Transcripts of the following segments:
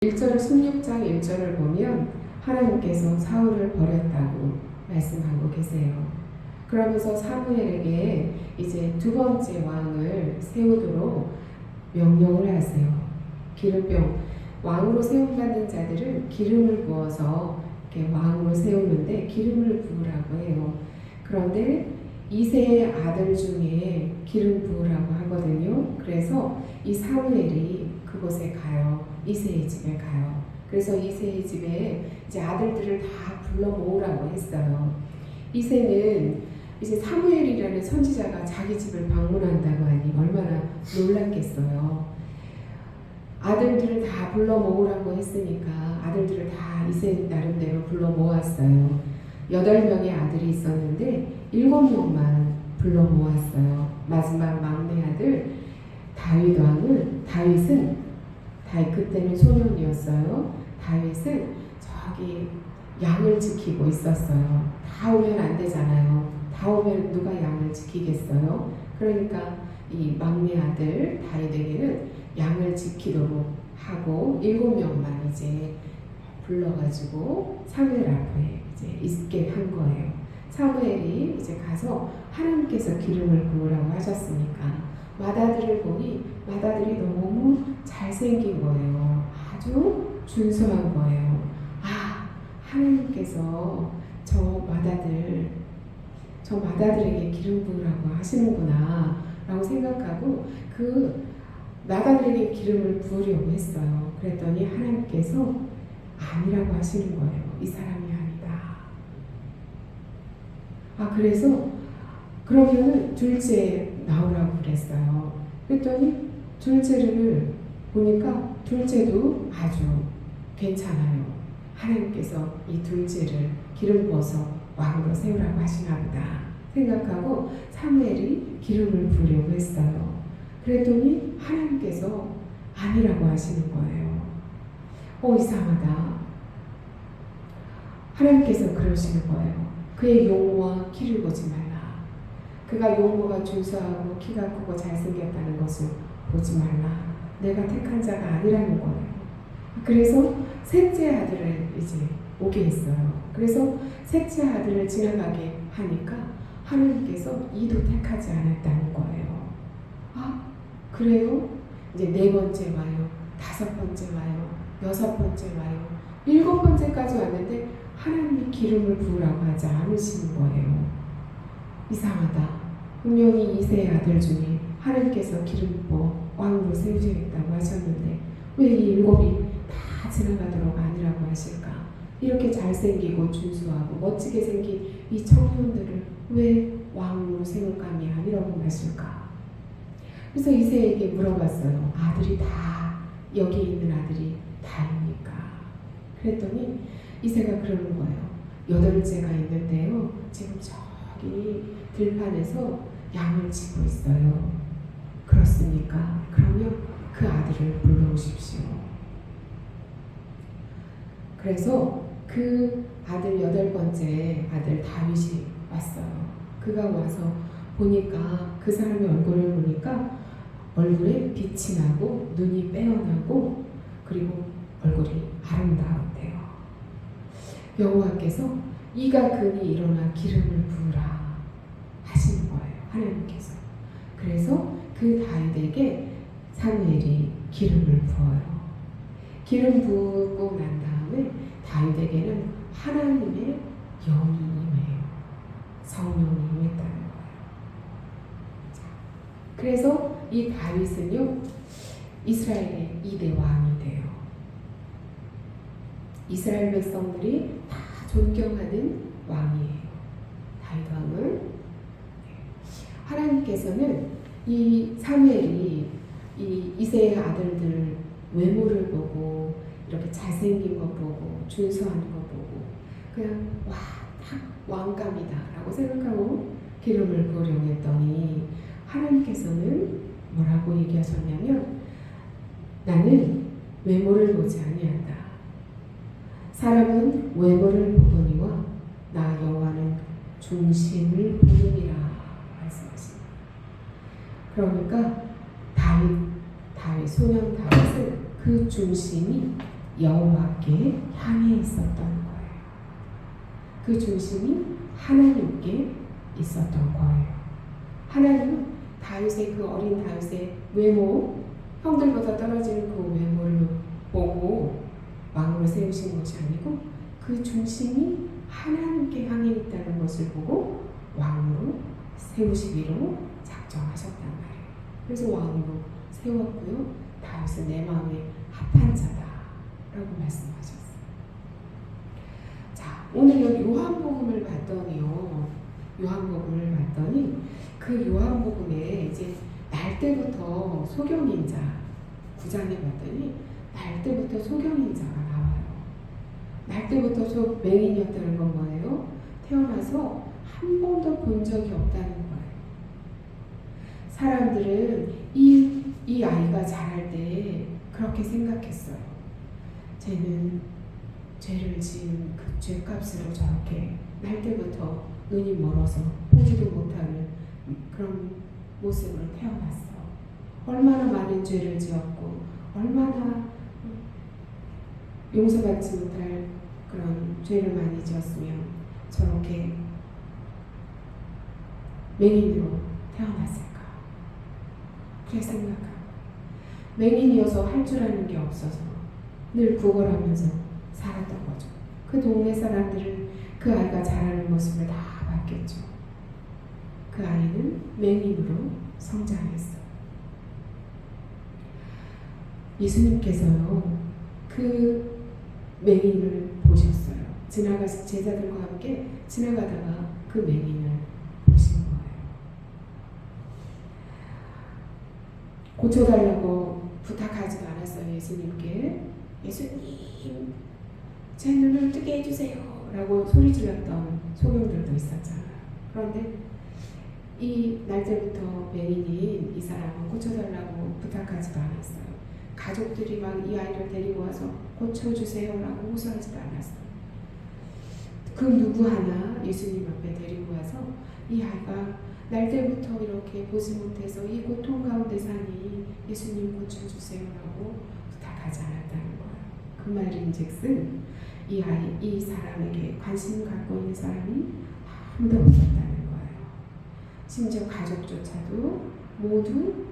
1절 16장 1절을 보면 하나님께서 사울을 버렸다고 말씀하고 계세요. 그러면서 사무엘에게 이제 두 번째 왕을 세우도록 명령을 하세요. 기름병, 왕으로 세움받는 자들은 기름을 부어서 이렇게 왕으로 세우는데 기름을 부으라고 해요. 그런데 이새의 아들 중에 기름 부으라고 하거든요. 그래서 이 사무엘이 그곳에 가요. 이새의 집에 가요. 그래서 이새의 집에 이제 아들들을 다 불러 모으라고 했어요. 이새는 이제 사무엘이라는 선지자가 자기 집을 방문한다고 하니 얼마나 놀랐겠어요. 아들들을 다 불러 모으라고 했으니까 아들들을 다 이새 나름대로 불러 모았어요. 8명의 아들이 있었는데 7명만 불러 모았어요. 마지막 막내 아들 다윗은 그때는 소년이었어요. 다윗은 저기 양을 지키고 있었어요. 다 오면 안 되잖아요. 다 오면 누가 양을 지키겠어요? 그러니까 이 막내 아들 다윗에게는 양을 지키도록 하고 7명만 이제 불러가지고 사무엘 앞에 이제 있게 한 거예요. 사무엘이 이제 가서 하나님께서 기름을 부으라고 하셨으니까 맏아들을 보니 맏아들이 너무 잘생긴 거예요. 아주 준수한 거예요. 아, 하나님께서 저 맏아들에게 기름 부으라고 하시는구나 라고 생각하고 그 맏아들에게 기름을 부으려고 했어요. 그랬더니 하나님께서 아니라고 하시는 거예요. 이 사람이 아니다. 그래서 그러면은 둘째 나오라고 그랬어요. 그랬더니 둘째를 보니까 둘째도 아주 괜찮아요. 하나님께서 이 둘째를 기름 부어서 왕으로 세우라고 하시나 보다 생각하고 사무엘이 기름을 부으려고 했어요. 그랬더니 하나님께서 아니라고 하시는 거예요. 이상하다. 하나님께서 그러시는 거예요. 그의 용모와 키를 보지 말라. 그가 용모가 준수하고 키가 크고 잘생겼다는 것을 보지 말라. 내가 택한 자가 아니라는 거예요. 그래서 셋째 아들을 이제 오게 했어요. 그래서 셋째 아들을 지나가게 하니까 하나님께서 이도 택하지 않았다는 거예요. 그래요? 이제 4번째 와요. 5번째 와요. 6번째 와요. 7번째까지 왔는데 하나님이 기름을 부으라고 하지 않으시는 거예요. 이상하다. 분명히 이새의 아들 중에 하나님께서 기름 부어 왕으로 세우시겠다고 하셨는데 왜 이 7이 다 지나가도록 아니라고 하실까? 이렇게 잘생기고 준수하고 멋지게 생긴 이 청년들을 왜 왕으로 세울 감이 아니라고 하실까? 그래서 이새에게 물어봤어요. 아들이 다 여기 있는 아들이 다입니까? 그랬더니 이새가 그러는 거예요. 8째가 있는데요. 지금 저기 들판에서 양을 치고 있어요. 그렇습니까? 그러면 그 아들을 불러오십시오. 그래서 그 아들 8번째 아들 다윗이 왔어요. 그가 와서 보니까 그 사람의 얼굴을 보니까 얼굴에 빛이 나고 눈이 빼어나고 그리고 얼굴이 아름다웠대요. 여호와께서 이가 그니 일어나 기름을 부으라 하시는 거예요. 하나님께서. 그래서 그 다윗에게 사무엘이 기름을 부어요. 기름 부고 난 다음에 다윗에게는 하나님의 영이 임해요. 성령이 임했다는 거예요. 그래서 이 다윗은요 이스라엘의 2대 왕이 돼요. 이스라엘 백성들이 다 존경하는 왕이에요. 다윗 왕은. 하나님께서는 이 사무엘이 이 이새의 아들들 외모를 보고 이렇게 잘생긴 거 보고 준수한 거 보고 그냥 딱 왕감이다 라고 생각하고 기름을 부으려고 했더니 하나님께서는 뭐라고 얘기하셨냐면 나는 외모를 보지 아니한다. 사람은 외모를 보거니와 나 여호와는 중심을 보느니라 말씀하십니다. 그러니까 소년 다윗은 그 중심이 여호와께 향해 있었던 거예요. 그 중심이 하나님께 있었던 거예요. 하나님은 다윗의 그 어린 다윗의 외모, 형들보다 떨어지는 그 외모를 보고 왕으로 세우신 것이 아니고 그 중심이 하나님께 향해 있다는 것을 보고 왕으로 세우시기로 작정하셨단 말이에요. 그래서 왕으로 세웠고요. 다윗은 내 마음에 합한 자다라고 말씀하셨어요. 자, 오늘 요한복음을 봤더니요. 요한복음을 봤더니 그 요한복음에 이제 날 때부터 소경인자 9장에 봤더니 날 때부터 소경인자가 나와요. 날 때부터 맹인이었다는 건 뭐예요? 태어나서 한 번도 본 적이 없다는 거예요. 사람들은 이 아이가 자랄 때 그렇게 생각했어요. 쟤는 죄를 지은 그 죄값으로 저렇게 날 때부터 눈이 멀어서 보지도 못하는 그런 모습으로 태어났어. 얼마나 많은 죄를 지었고 얼마나 용서받지 못할 그런 죄를 많이 지었으면 저렇게 맹인으로 태어났을까. 그렇게 생각하고 맹인이어서 할 줄 아는 게 없어서 늘 구걸하면서 살았던 거죠. 그 동네 사람들은 그 아이가 자라는 모습을 다 봤겠죠. 그 아이는 맹인으로 성장했어요. 예수님께서요, 그 맹인을 보셨어요. 제자들과 함께 지나가다가 그 맹인을 보신 거예요. 고쳐달라고 부탁하지도 않았어요. 예수님께. 예수님, 제 눈을 뜨게 해주세요 라고 소리 질렀던 소경들도 있었잖아요. 그런데 이 날때부터 맹인인 이 사람은 고쳐달라고 부탁하지도 않았어요. 가족들이 막 이 아이를 데리고 와서 고쳐주세요라고 호소하지도 않았어요. 그 누구 하나 예수님 앞에 데리고 와서 이 아이가 날때부터 이렇게 보지 못해서 이 고통 가운데 사니 예수님 고쳐주세요라고 부탁하지 않았다는 거예요. 그 말인즉슨 이 사람에게 관심 갖고 있는 사람이 아무도 없었다는 거예요. 심지어 가족조차도 모두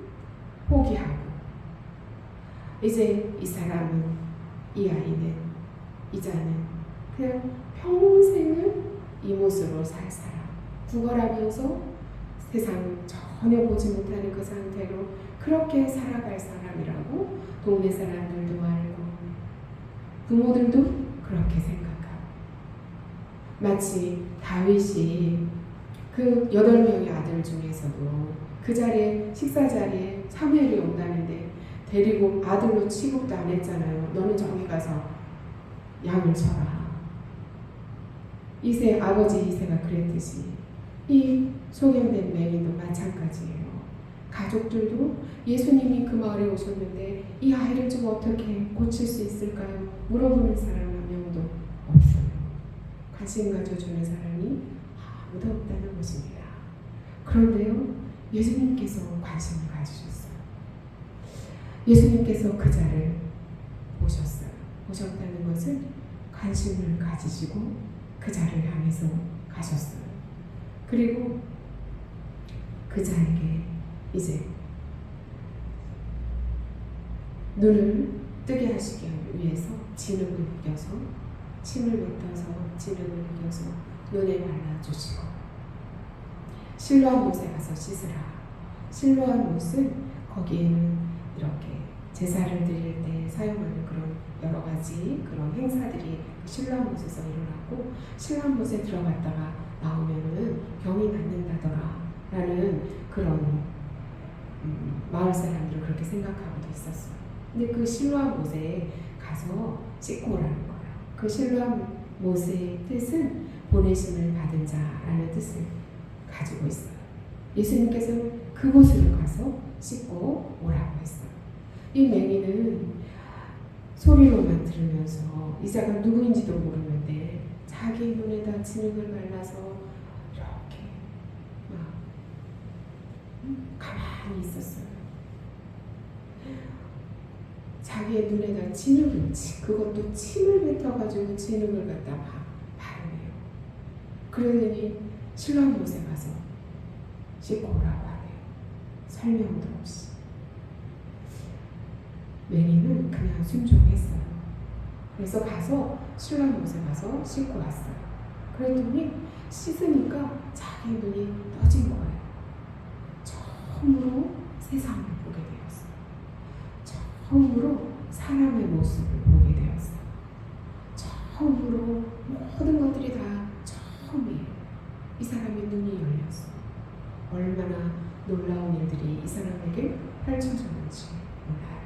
포기하고 이제 이 사람은, 이 아이는, 이자는 그냥 평생을 이 모습으로 살 사람, 구걸하면서 세상을 전혀 보지 못하는 그 상태로 그렇게 살아갈 사람이라고 동네 사람들도 알고 부모들도 그렇게 생각하고, 마치 다윗이 그 8명의 아들 중에서도 그 자리에, 식사 자리에 사무엘이 온다는데 데리고 아들로 취급도 안 했잖아요. 너는 저기 가서 양을 쳐라. 아버지 이새가 그랬듯이 이 소경된 맹인도 마찬가지예요. 가족들도 예수님이 그 마을에 오셨는데 이 아이를 좀 어떻게 고칠 수 있을까요? 물어보는 사람 한 명도 없어요. 관심 가져주는 사람이 아무도 없다는 것입니다. 그런데요, 예수님께서 관심을 가지셨어요. 예수님께서 그 자를 보셨어요. 보셨다는 것은 관심을 가지시고 그 자를 향해서 가셨어요. 그리고 그 자에게 이제 눈을 뜨게 하시기 위해서 진흙을 녹여서 침을 뱉어서 진흙을 녹여서 눈에 발라주시고, 실로암 못에 가서 씻으라. 실로암 못은 거기에는 이렇게 제사를 드릴 때 사용하는 그런 여러 가지 그런 행사들이 실로암 못에서 일어났고, 실로암 못에 들어갔다가 나오면은 병이 낫는다더라 라는 그런 마을 사람들은 그렇게 생각하고도 있었어요. 근데 그 실로암 못에 가서 씻고 오라는 거예요. 그 실로암 못의 뜻은 보내심을 받은 자라는 뜻을 가지고 있어요. 예수님께서는 그곳으로 가서 씻고 오라고 했어요. 이 맹인은 소리로만 들으면서 이자가 누구인지도 모르는데 자기 눈에다 진흙을 발라서 이렇게 막 가만히 있었어요. 자기의 눈에다 그것도 침을 뱉어가지고 진흙을 갖다 바르네요. 그러더니 실로암 못에 가서 씻고 오라고 하네요. 설명도 없이. 매니는 그냥 순종했어요. 그래서 가서 실로암 못에 가서 씻고 왔어요. 그랬더니 씻으니까 자기 눈이 떠진 거예요. 처음으로 세상을 보게 되었어요. 처음으로 사람의 모습을 보게 되었어요. 처음으로 모든 것들이 다 처음이에요. 이 사람의 눈이 열렸어요. 얼마나 놀라운 일들이 이 사람에게 펼쳐졌는지 몰라요.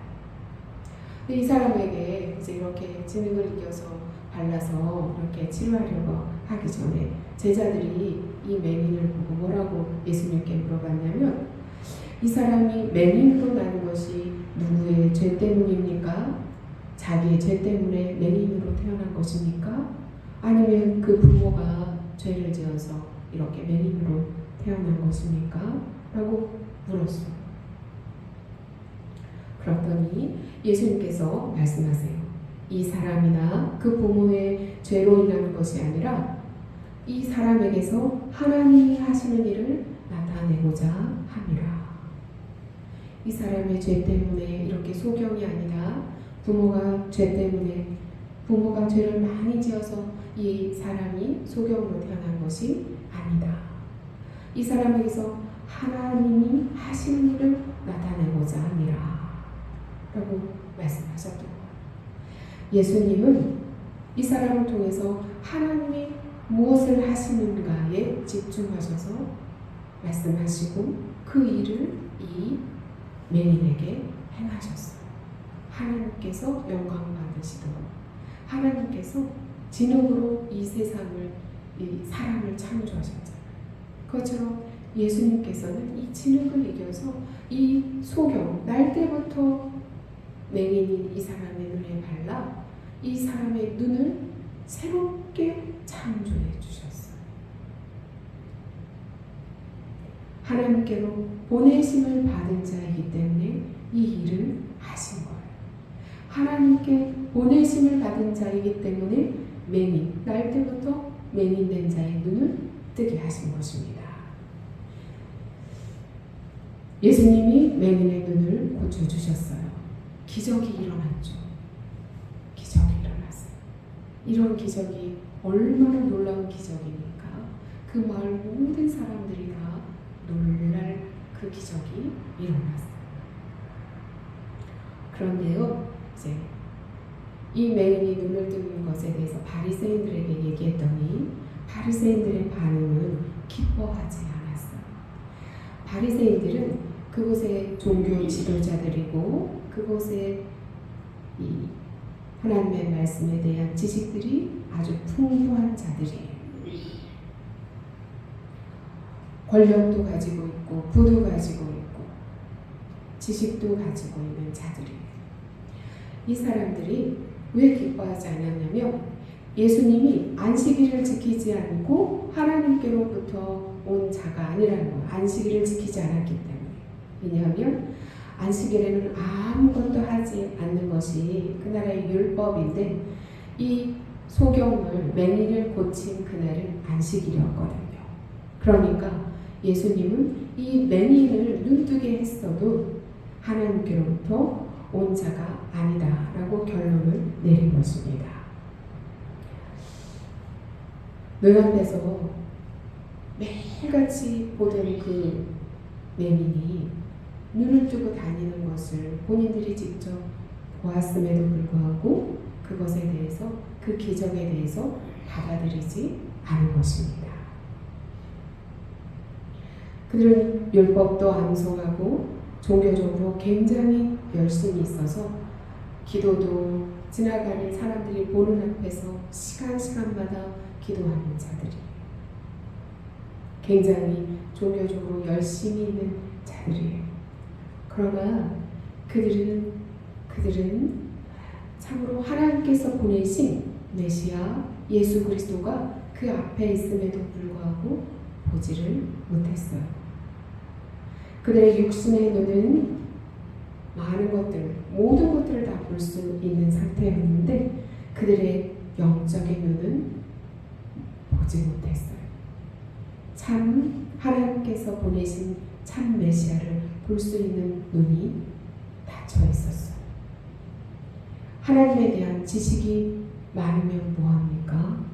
근데 이 사람에게 이제 이렇게 진흙을 이겨서 발라서 이렇게 치료하려고 하기 전에 제자들이 이 맹인을 보고 뭐라고 예수님께 물어봤냐면, 이 사람이 맹인으로 나는 것이 누구의 죄 때문입니까? 자기의 죄 때문에 맹인으로 태어난 것입니까? 아니면 그 부모가 죄를 지어서 이렇게 맹인으로 태어난 것입니까? 라고 물었어요. 그랬더니 예수님께서 말씀하세요. 이 사람이나 그 부모의 죄로 인한 것이 아니라 이 사람에게서 하나님이 하시는 일을 나타내고자 함이라. 이 사람의 죄 때문에 이렇게 소경이 아니라 부모가 죄를 많이 지어서 이 사람이 소경으로 태어난 것이 아니다. 이 사람에게서 하나님이 하시는 일을 나타내고자 함이라. 라고 말씀하셨던 거예요. 예수님은 이 사람을 통해서 하나님이 무엇을 하시는가에 집중하셔서 말씀하시고 그 일을 이 맹인에게 행하셨어요. 하나님께서 영광 받으시도록 하나님께서 진흙으로 이 세상을, 이 사람을 창조하셨잖아요. 그것처럼 예수님께서는 이 진흙을 이겨서 이 소경, 날 때부터 맹인인 이 사람의 눈에 발라 이 사람의 눈을 새롭게 창조해 주셨어요. 하나님께로 보내심을 받은 자이기 때문에 이 일을 하신 거예요. 하나님께 보내심을 받은 자이기 때문에 날 때부터 맹인된 자의 눈을 뜨게 하신 것입니다. 예수님이 맹인의 눈을 고쳐주셨어요. 기적이 일어났죠. 기적이 일어났어요. 이런 기적이 얼마나 놀라운 기적입니까? 그 마을 모든 사람들이 다 놀랄 그 기적이 일어났어요. 그런데요, 이제 이 맹인이 눈을 뜨는 것에 대해서 바리새인들에게 얘기했더니 바리새인들의 반응은 기뻐하지 않았어요. 바리새인들은 그곳의 종교 지도자들이고 그곳의 이 하나님의 말씀에 대한 지식들이 아주 풍부한 자들이에요. 권력도 가지고 있고 부도 가지고 있고 지식도 가지고 있는 자들이에요. 이 사람들이 왜 기뻐하지 않았냐면 예수님이 안식일을 지키지 않고 하나님께로부터 온 자가 아니라는 거예요. 안식일을 지키지 않았기 때문에. 왜냐하면 안식일에는 아무것도 하지 않는 것이 그날의 율법인데 이 소경을 맹인을 고친 그날은 안식일이었거든요. 그러니까 예수님은 이 맹인을 눈뜨게 했어도 하나님께로부터 온 자가 아니다라고 결론을 내린 것입니다. 눈앞에서 매일같이 보던 그 맹인이 눈을 뜨고 다니는 것을 본인들이 직접 보았음에도 불구하고 그것에 대해서, 그 기적에 대해서 받아들이지 않은 것입니다. 그들은 율법도 암송하고 종교적으로 굉장히 열심히 있어서 기도도 지나가는 사람들이 보는 앞에서 시간마다 기도하는 자들이 굉장히 종교적으로 열심히 있는 자들이에요. 그러나 그들은 참으로 하나님께서 보내신 메시아 예수 그리스도가 그 앞에 있음에도 불구하고 보지를 못했어요. 그들의 육신의 눈은 많은 것들, 모든 것들을 다 볼 수 있는 상태였는데 그들의 영적인 눈은 보지 못했어요. 참 하나님께서 보내신 참 메시아를 볼 수 있는 눈이 닫혀 있었어요. 하나님에 대한 지식이 많으면 뭐합니까?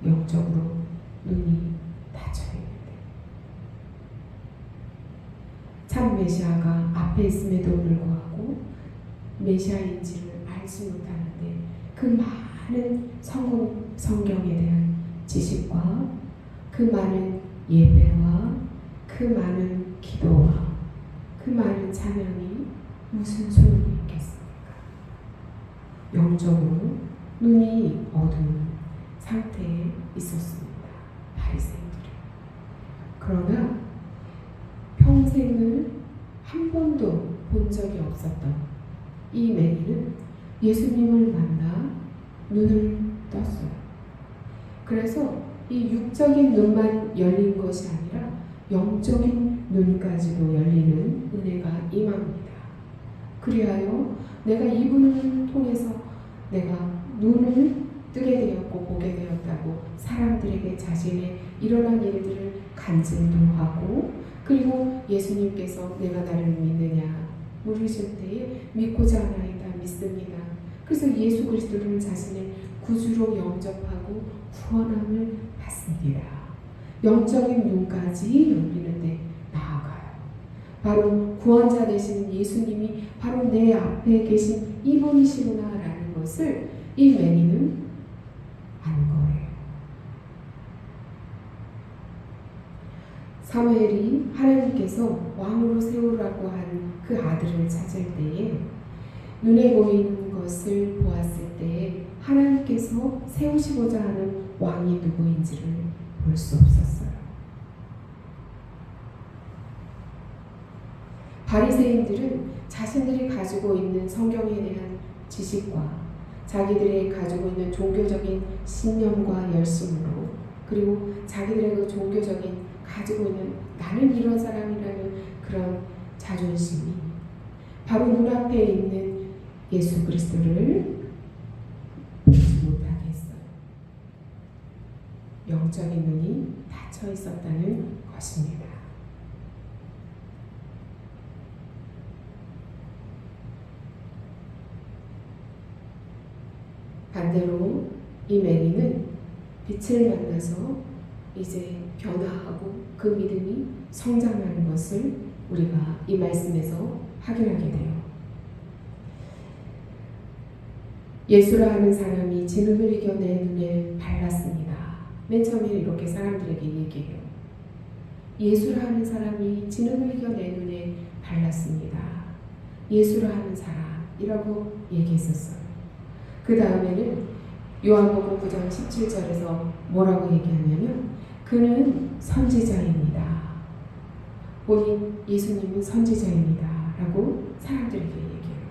영적으로 눈이 닫혀 있는데 참 메시아가 앞에 있음에도 불구하고 메시아인지를 알지 못하는데 그 많은 성경에 대한 지식과 그 많은 예배와 그 많은 기도와 그 많은 찬양이 무슨 소용이 있겠습니까? 영적으로 눈이 어두운 상태에 있었습니다. 바리새인들은. 그러나 평생을 한 번도 본 적이 없었던 이 매니는 예수님을 만나 눈을 떴어요. 그래서 이 육적인 눈만 열린 것이 아니라 영적인 눈까지도 열리는 은혜가 임합니다. 그리하여 내가 이분을 통해서 내가 눈을 뜨게 되었고 보게 되었다고 사람들에게 자신의 일어난 일들을 간증도 하고 그리고 예수님께서 내가 나를 믿느냐 물으실 때에 믿고자 하나이다 믿습니다. 그래서 예수 그리스도를 자신의 구주로 영접하고 구원함을 받습니다. 영적인 눈까지 열리는데 나아가요. 바로 구원자 되신 예수님이 바로 내 앞에 계신 이분이시구나라는 것을 이 매니는 안 거예요. 사무엘이 하나님께서 왕으로 세우라고 한 그 아들을 찾을 때에 눈에 보이는 것을 보았을 때에 하나님께서 세우시고자 하는 왕이 누구인지를 볼 수 없었어요. 바리새인들은 자신들이 가지고 있는 성경에 대한 지식과 자기들이 가지고 있는 종교적인 신념과 열심으로 그리고 자기들의 그 종교적인 가지고 있는 나는 이런 사람이라는 그런 자존심이 바로 눈앞에 있는 예수 그리스도를 보지 못하게 했어요. 영적인 눈이 닫혀 있었다는 것입니다. 반대로 이 매니는 빛을 만나서 이제 변화하고 그 믿음이 성장하는 것을 우리가 이 말씀에서 확인하게 돼요. 예수라 하는 사람이 진흙을 이겨 내 눈에 발랐습니다. 맨 처음에 이렇게 사람들에게 얘기해요. 예수라 하는 사람이 진흙을 이겨 내 눈에 발랐습니다. 예수라 하는 사람이라고 얘기했었어요. 그 다음에는 요한복음 9장 17절에서 뭐라고 얘기하냐면 그는 선지자입니다. 본인 예수님은 선지자입니다. 라고 사람들에게 얘기해요.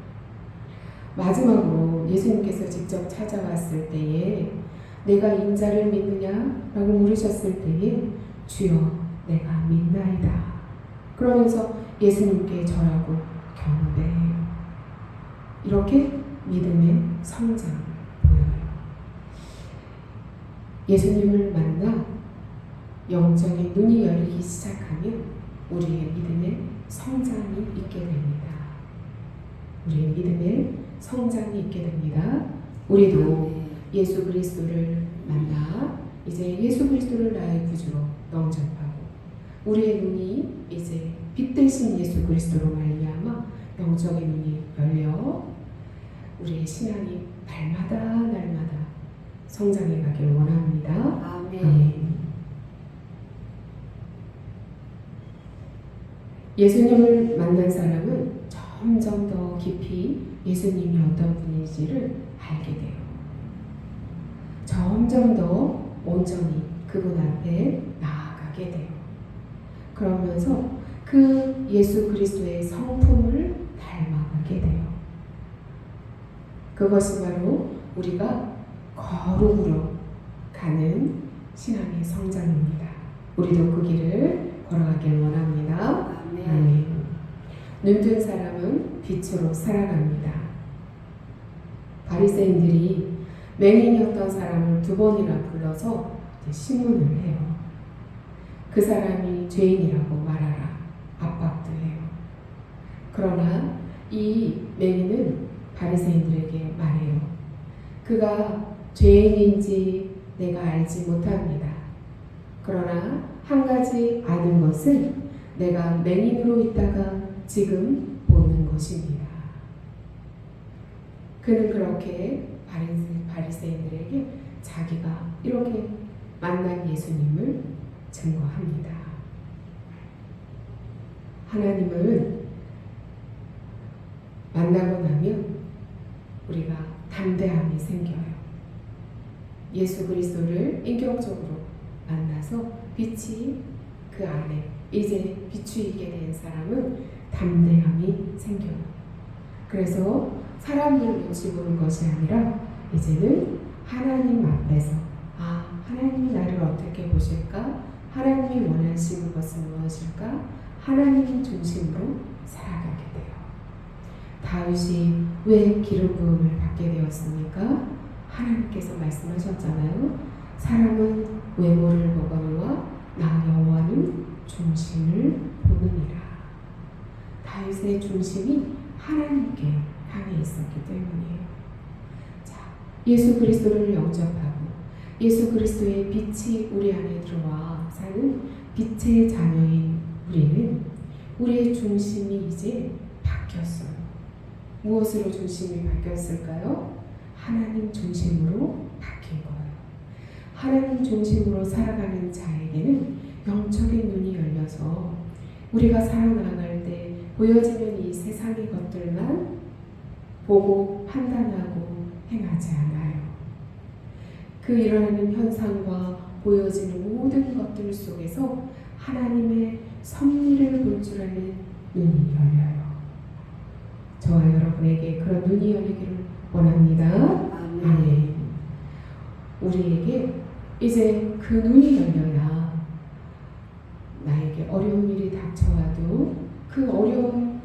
마지막으로 예수님께서 직접 찾아왔을 때에 내가 인자를 믿느냐? 라고 물으셨을 때에 주여 내가 믿나이다. 그러면서 예수님께 절하고 경배해요. 이렇게 믿음의 성장을 보여요. 예수님을 만나 영적인 눈이 열리기 시작하면 우리의 믿음의 성장이 있게 됩니다. 우리의 믿음의 성장이 있게 됩니다. 우리도 예수 그리스도를 만나 이제 예수 그리스도를 나의 구주로 영접하고 우리의 눈이 이제 빛 대신 예수 그리스도로 말미암아 영적인 눈이 열려 우리의 신앙이 날마다 성장해 가길 원합니다. 아멘. 아멘. 예수님을 만난 사람은 점점 더 깊이 예수님이 어떤 분인지를 알게 돼요. 점점 더 온전히 그분 앞에 나아가게 돼요. 그러면서 그 예수 그리스도의 성품을 닮아가게 돼요. 그것이 바로 우리가 거룩으로 가는 신앙의 성장입니다. 우리도 그 길을 걸어가길 원합니다. 아멘. 아멘. 눈뜬 사람은 빛으로 살아갑니다. 바리새인들이 맹인이었던 사람을 2번이나 불러서 신문을 해요. 그 사람이 죄인이라고 말하라 압박도 해요. 그러나 이 맹인은 바리새인들에게 말해요. 그가 죄인인지 내가 알지 못합니다. 그러나 한 가지 아는 것은 내가 맹인으로 있다가 지금 보는 것입니다. 그는 그렇게 바리새인들에게 자기가 이렇게 만난 예수님을 증거합니다. 하나님을 만나고 나면 우리가 담대함이 생겨요. 예수 그리스도를 인격적으로 만나서 빛이 그 안에 이제 비추이게 된 사람은 담대함이 생겨요. 그래서 사람들 눈치 보는 것이 아니라 이제는 하나님 앞에서 하나님이 나를 어떻게 보실까? 하나님이 원하시는 것은 무엇일까? 하나님 중심으로 살아가게 돼요. 다윗이 왜 기름 부음을 받게 되었습니까? 하나님께서 말씀하셨잖아요. 사람은 외모를 보거니와 나 여호와는 중심을 보느니라. 다윗의 중심이 하나님께 향해 있었기 때문이에요. 자, 예수 그리스도를 영접하고 예수 그리스도의 빛이 우리 안에 들어와 사는 빛의 자녀인 우리는 우리의 중심이 이제 바뀌었어요. 무엇으로 중심이 바뀌었을까요? 하나님 중심으로 바뀐 거예요. 하나님 중심으로 살아가는 자에게는 영적인 눈이 열려서 우리가 살아나갈 때 보여지는 이 세상의 것들만 보고 판단하고 행하지 않아요. 그 일어나는 현상과 보여지는 모든 것들 속에서 하나님의 섭리를 볼 줄 아는 눈이 열려요. 저와 여러분에게 그런 눈이 열리기를 원합니다. 아멘. 우리에게 이제 그 눈이 열려야 나에게 어려운 일이 닥쳐와도 그 어려운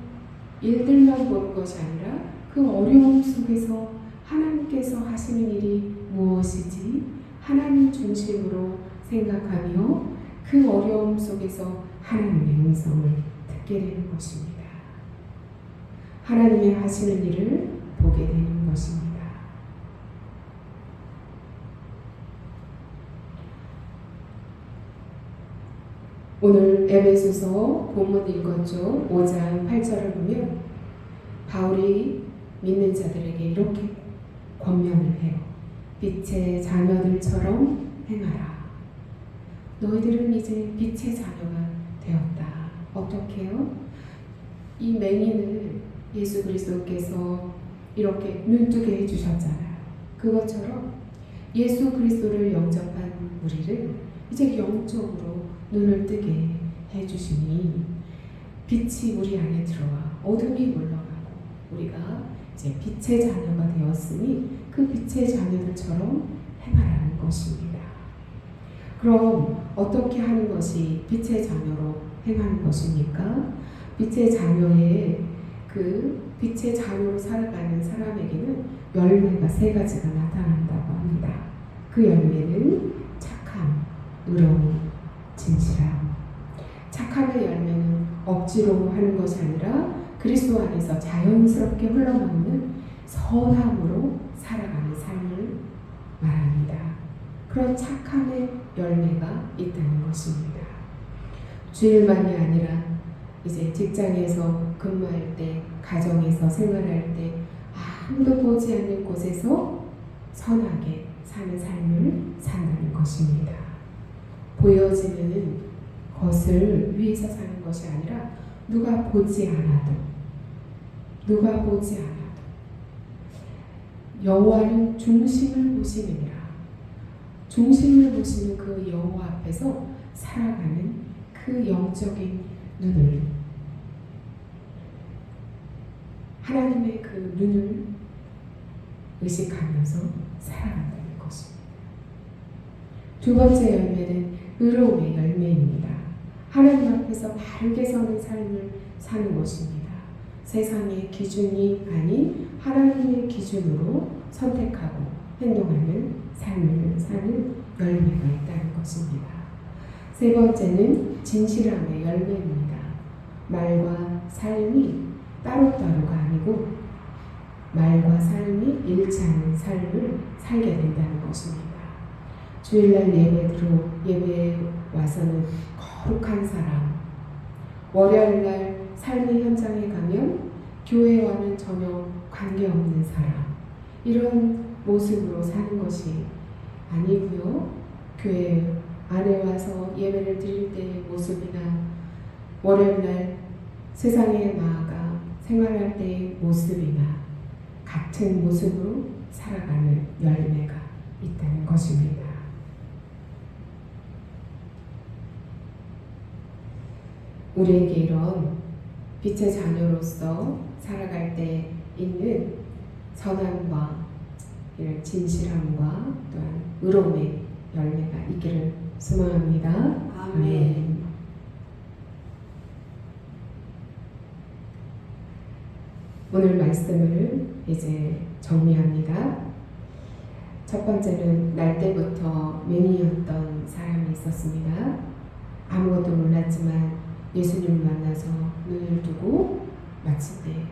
일들만 보는 것이 아니라 그 어려움 속에서 하나님께서 하시는 일이 무엇이지? 하나님 중심으로 생각하며 그 어려움 속에서 하나님의 음성을 듣게 되는 것입니다. 하나님의 하시는 일을 보게 되는 것입니다. 오늘 에베소서 본문 읽었죠. 5장 8절을 보면 바울이 믿는 자들에게 이렇게 권면을 해요. 빛의 자녀들처럼 행하라. 너희들은 이제 빛의 자녀가 되었다. 어떻게 해요? 이 맹인을 예수 그리스도께서 이렇게 눈뜨게 해주셨잖아요. 그것처럼 예수 그리스도를 영접한 우리를 이제 영적으로 눈을 뜨게 해주시니 빛이 우리 안에 들어와 어둠이 물러가고 우리가 이제 빛의 자녀가 되었으니 그 빛의 자녀들처럼 행하라는 것입니다. 그럼 어떻게 하는 것이 빛의 자녀로 행하는 것입니까? 빛의 자녀의 그 빛의 자녀로 살아가는 사람에게는 열매가 3가지가 나타난다고 합니다. 그 열매는 착함, 의로움, 진실함. 착함의 열매는 억지로 하는 것이 아니라 그리스도 안에서 자연스럽게 흘러나오는 선함으로 살아가는 삶을 말합니다. 그런 착함의 열매가 있다는 것입니다. 주일만이 아니라 이제 직장에서 근무할 때, 가정에서 생활할 때 아무도 보지 않는 곳에서 선하게 사는 삶을 산다는 것입니다. 보여지는 것을 위해서 사는 것이 아니라 누가 보지 않아도 여호와는 중심을 보시느니라. 중심을 보시는 그 여호와 앞에서 살아가는 그 영적인 눈을, 하나님의 그 눈을 의식하면서 살아간다는 것입니다. 2번째 열매는 의로움의 열매입니다. 하나님 앞에서 바르게 서는 삶을 사는 것입니다. 세상의 기준이 아닌 하나님의 기준으로 선택하고 행동하는 삶을 사는 열매가 있다는 것입니다. 세 번째는 진실함의 열매입니다. 말과 삶이 따로따로가 아니고 말과 삶이 일치하는 삶을 살게 된다는 것입니다. 주일날 예배에 와서는 거룩한 사람, 월요일날 삶의 현장에 가면 교회와는 전혀 관계없는 사람, 이런 모습으로 사는 것이 아니고요. 교회 안에 와서 예배를 드릴 때의 모습이나 월요일날 세상에 나아가 생활할 때의 모습이나 같은 모습으로 살아가는 열매가 있다는 것입니다. 우리에게 이런 빛의 자녀로서 살아갈 때 있는 선함과 이런 진실함과 또한 의로움의 열매가 있기를 소망합니다. 아멘. 오늘 말씀을 이제 정리합니다. 첫 번째는 날 때부터 맹인이었던 사람이 있었습니다. 아무것도 몰랐지만 예수님을 만나서 눈을 뜨고 마칠 때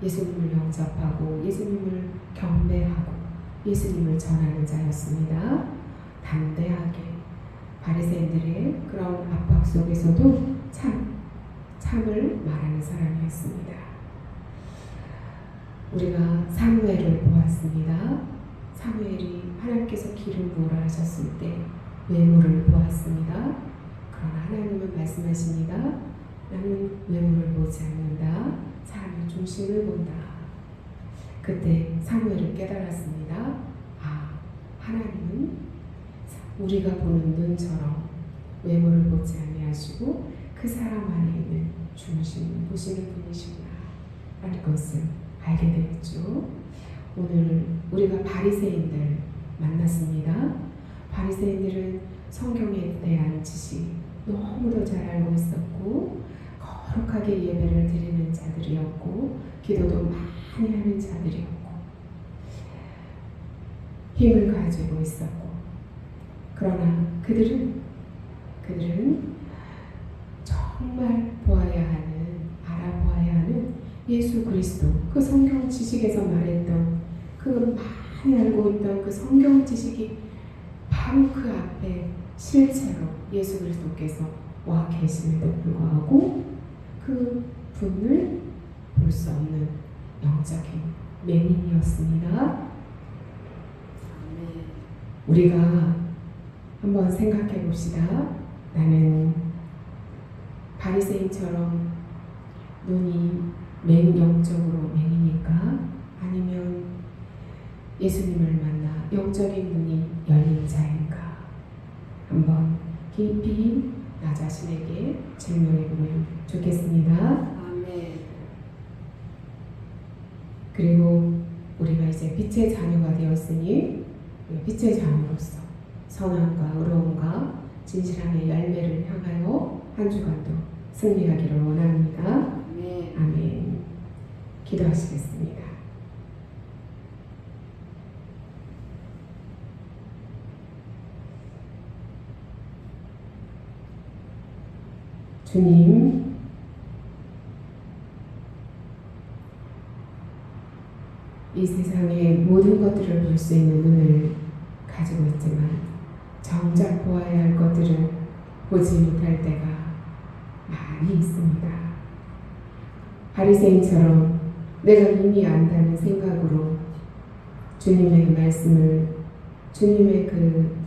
예수님을 영접하고 예수님을 경배하고 예수님을 전하는 자였습니다. 담대하게 바리새인들의 그런 압박 속에서도 참을 말하는 사람이었습니다. 우리가 사무엘을 보았습니다. 사무엘이 하나님께서 기름 부으라 하셨을 때 외모를 보았습니다. 그러나 하나님은 말씀하십니다. 나는 외모를 보지 않는다. 사람의 중심을 본다. 그때 사무엘은 깨달았습니다. 하나님은 우리가 보는 눈처럼 외모를 보지 아니하시고 그 사람 안에 있는 중심을 보시는 분이시구나 라는 것을 알게 되었죠. 오늘 우리가 바리새인들 만났습니다. 바리새인들은 성경에 대한 지식 너무도 잘 알고 있었고 거룩하게 예배를 드리는 자들이었고 기도도 많이 하는 자들이었고 힘을 가지고 있었고 그러나 그들은 정말 알아보아야 하는 예수 그리스도, 그 성경 지식에서 말했던 그 많이 알고 있던 그 성경 지식이 바로 그 앞에 실제로 예수 그리스도께서 와 계심에도 불구하고 그 분을 볼 수 없는 영적인 맹인이었습니다. 우리가 한번 생각해 봅시다. 나는 바리새인처럼 눈이 영적으로 맹이니까 아니면 예수님을 만나 영적인 눈이 열린 자인가 한번 깊이 나 자신에게 질문해 보면 좋겠습니다. 아멘. 그리고 우리가 이제 빛의 자녀가 되었으니 빛의 자녀로서 선함과 의로움과 진실함의 열매를 향하여 한 주간도 승리하기를 원합니다. 아멘. 아멘. 기도하시겠습니다. 주님, 이 세상의 모든 것들을 볼 수 있는 눈을 가지고 있지만 정작 보아야 할 것들을 보지 못할 때가 많이 있습니다. 바리새인처럼 내가 이미 안다는 생각으로 주님의 말씀을, 주님의 그